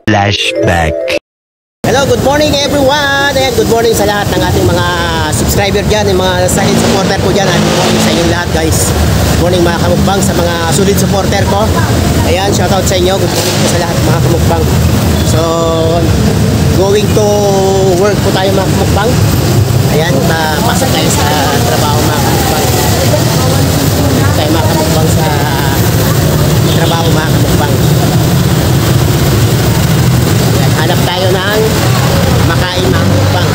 Flashback. Hello, good morning everyone! Ayan, good morning sa lahat ng ating mga subscriber dyan, yung mga silent supporter ko dyan. Good morning sa inyong lahat guys. Good morning mga kamukbang sa mga solid supporter ko. Ayan, shoutout sa inyo. Good morning po sa lahat mga kamukbang. So, going to work po tayo mga kamukbang. Ayan, pasok tayo sa trabaho mga kamukbang. Tayo mga kamukbang sa trabaho mga kamukbang. Hanap tayo ng makain mga kamukbang.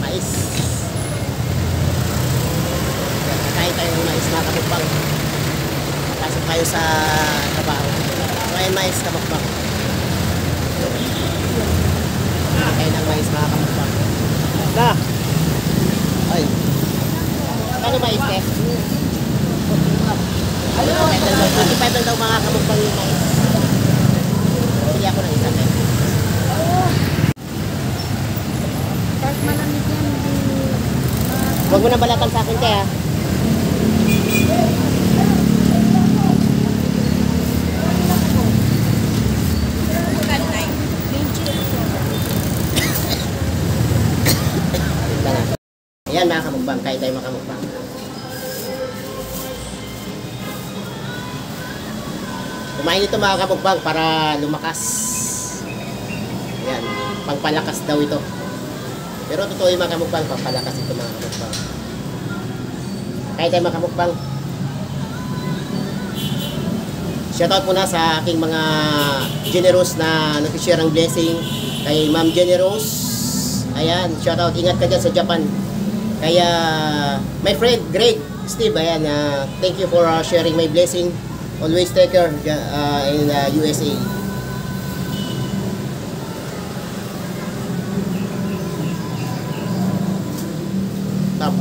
Mais. Kakain tayo ng mais mga kamukbang. Pasok tayo sa trabaho. So ayan mais kamukbang. Kakain ng mais mga kamukbang. Na! Ay! Ano mais eh? 25 lang daw mga kamukbang yung mais. Pili ako ng isang eh. Kahit malamig yan, Huwag mo nang balatan sa akin kaya. Ayan mga kamukbang, kain tayo mga kamukbang. Kumain ito mga kamukbang para lumakas. Ayan, pangpalakas daw ito. Pero totoo yung mga kamukbang, pangpalakas ito mga kamukbang. Kaya tayo mga kamukbang. Shoutout muna sa aking mga generous na nag-share ng blessing. Kay Ma'am Generous. Ayan, shoutout. Ingat ka dyan sa Japan. Kaya, my friend, Greg, Steve, ayan, thank you for sharing my blessing. Always take care in USA. Top.